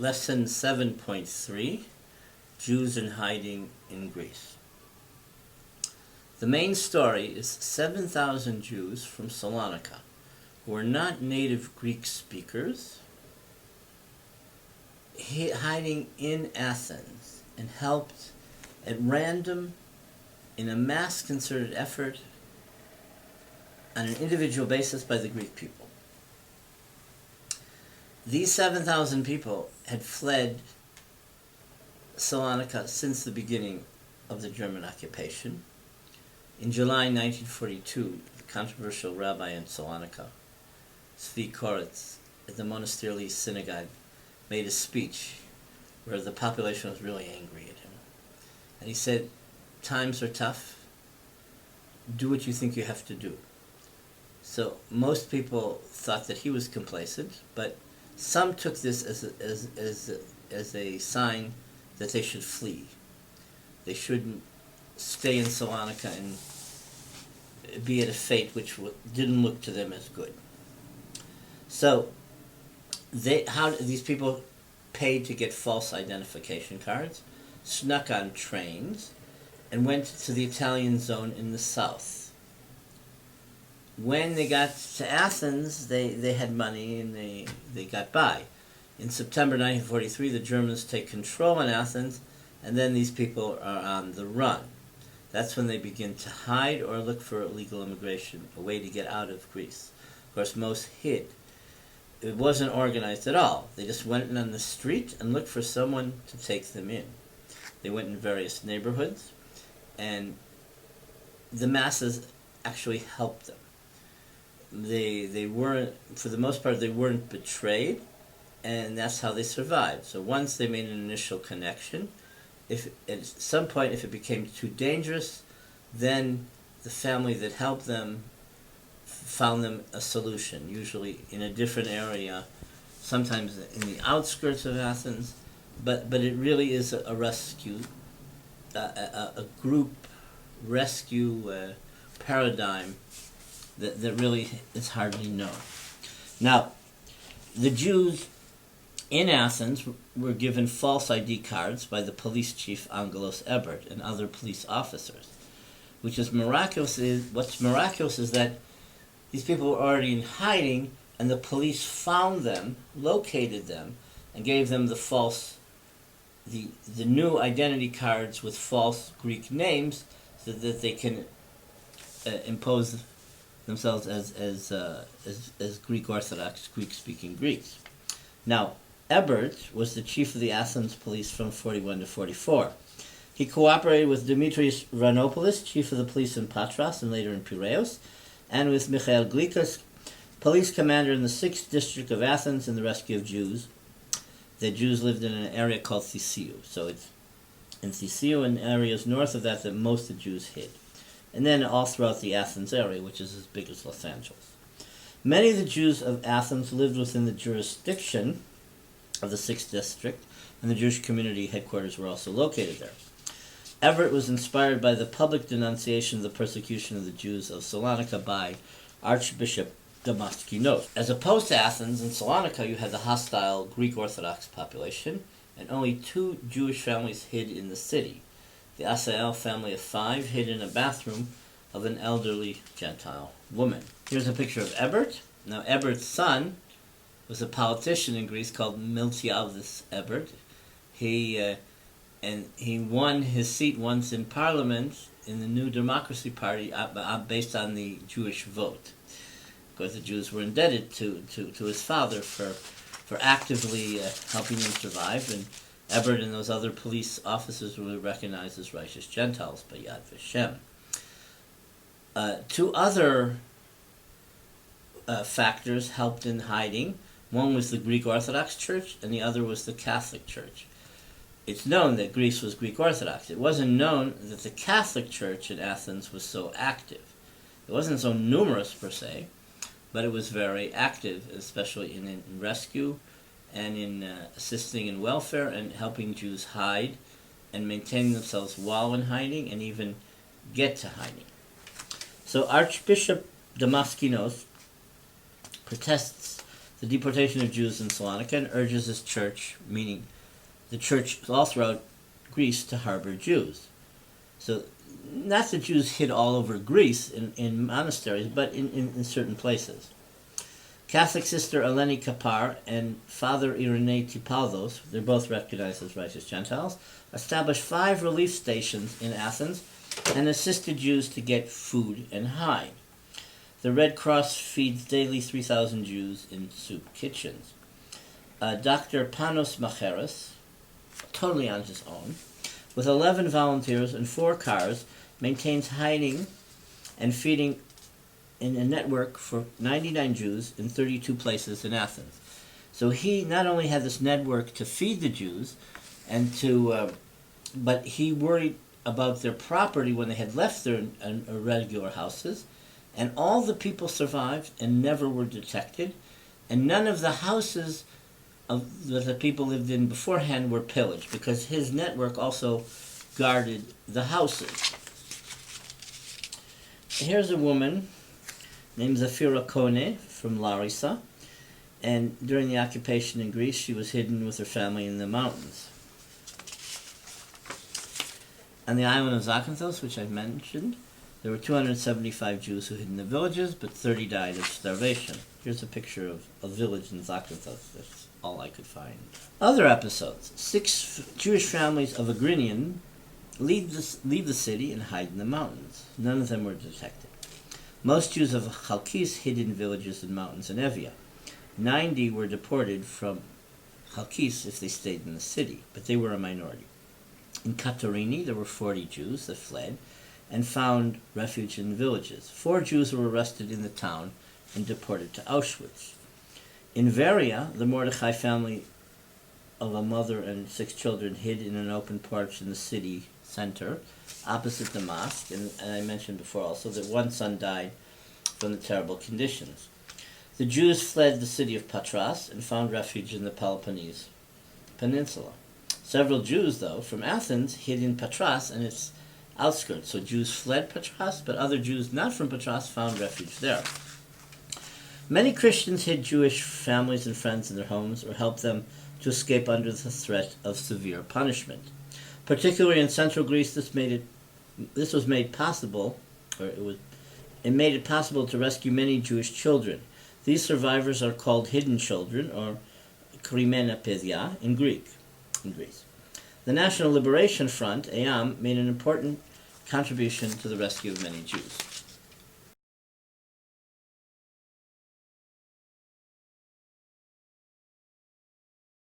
Lesson 7.3, Jews in Hiding in Greece. The main story is 7,000 Jews from Salonika, who are not native Greek speakers, hiding in Athens and helped at random in a mass concerted effort on an individual basis by the Greek people. These 7,000 people had fled Salonika since the beginning of the German occupation. In July 1942, the controversial rabbi in Salonika, Tzvi Koretz, at the monastery synagogue, made a speech where the population was really angry at him. And he said, "Times are tough. Do what you think you have to do." So most people thought that he was complacent, but some took this as a sign that they should flee. They shouldn't stay in Salonika and be at a fate which didn't look to them as good. So these people paid to get false identification cards, snuck on trains, and went to the Italian zone in the south. When they got to Athens, they had money and they got by. In September 1943, the Germans take control in Athens, and then these people are on the run. That's when they begin to hide or look for illegal immigration, a way to get out of Greece. Of course, most hid. It wasn't organized at all. They just went on the street and looked for someone to take them in. They went in various neighborhoods, and the masses actually helped them. They weren't, for the most part, they weren't betrayed, and that's how they survived. So once they made an initial connection, if at some point, if it became too dangerous, then the family that helped them found them a solution, usually in a different area, sometimes in the outskirts of Athens, but it really is a rescue, a group rescue paradigm that really is hardly known. Now, the Jews in Athens were given false ID cards by the police chief Angelos Ebert and other police officers, which is miraculous. What's miraculous is that these people were already in hiding, and the police found them, located them, and gave them the new identity cards with false Greek names, so that they can impose themselves as Greek Orthodox, Greek-speaking Greeks. Now, Ebert was the chief of the Athens police from 41 to 44. He cooperated with Demetrius Ranopoulos, chief of the police in Patras and later in Piraeus, and with Michael Glikas, police commander in the 6th district of Athens, in the rescue of Jews. The Jews lived in an area called Theseu. So it's in Theseu and areas north of that most of the Jews hid. And then all throughout the Athens area, which is as big as Los Angeles. Many of the Jews of Athens lived within the jurisdiction of the 6th district, and the Jewish community headquarters were also located there. Everett was inspired by the public denunciation of the persecution of the Jews of Salonika by Archbishop Damaskinos. As opposed to Athens, in Salonika you had the hostile Greek Orthodox population, and only 2 Jewish families hid in the city. The Asael family of 5 hid in a bathroom of an elderly Gentile woman. Here's a picture of Ebert. Now, Ebert's son was a politician in Greece called Miltiades Ebert. He won his seat once in Parliament in the New Democracy Party based on the Jewish vote. Because the Jews were indebted to his father for actively helping him survive, and Ebert and those other police officers were recognized as righteous Gentiles by Yad Vashem. 2 other factors helped in hiding. One was the Greek Orthodox Church, and the other was the Catholic Church. It's known that Greece was Greek Orthodox. It wasn't known that the Catholic Church in Athens was so active. It wasn't so numerous per se, but it was very active, especially in rescue and in assisting in welfare and helping Jews hide and maintain themselves while in hiding and even get to hiding. So Archbishop Damaskinos protests the deportation of Jews in Salonika and urges his church, meaning the church all throughout Greece, to harbor Jews. So not that Jews hid all over Greece in monasteries, but in certain places. Catholic sister Eleni Kapar and Father Irene Tipaldos, they're both recognized as righteous Gentiles, established 5 relief stations in Athens and assisted Jews to get food and hide. The Red Cross feeds daily 3,000 Jews in soup kitchens. Dr. Panos Macheras, totally on his own, with 11 volunteers and 4 cars, maintains hiding and feeding in a network for 99 Jews in 32 places in Athens. So he not only had this network to feed the Jews, but he worried about their property when they had left their irregular houses, and all the people survived and never were detected, and none of the houses that the people lived in beforehand were pillaged, because his network also guarded the houses. Here's a woman named Zafira Kone from Larissa, and during the occupation in Greece, she was hidden with her family in the mountains. On the island of Zakynthos, which I mentioned, there were 275 Jews who hid in the villages, but 30 died of starvation. Here's a picture of a village in Zakynthos. That's all I could find. Other episodes. 6 Jewish families of Agrinian leave the city and hide in the mountains. None of them were detected. Most Jews of Chalkis hid in villages and mountains in Evia. 90 were deported from Chalkis if they stayed in the city, but they were a minority. In Katorini, there were 40 Jews that fled and found refuge in villages. 4 Jews were arrested in the town and deported to Auschwitz. In Veria, the Mordechai family of a mother and 6 children hid in an open porch in the city center, opposite the mosque, and I mentioned before also that one son died from the terrible conditions. The Jews fled the city of Patras and found refuge in the Peloponnese Peninsula. Several Jews, though, from Athens hid in Patras and its outskirts. So Jews fled Patras, but other Jews not from Patras found refuge there. Many Christians hid Jewish families and friends in their homes or helped them to escape under the threat of severe punishment. Particularly in central Greece, it made it possible to rescue many Jewish children. These survivors are called hidden children, or krimena pedia in Greece. The National Liberation Front, EAM, made an important contribution to the rescue of many Jews.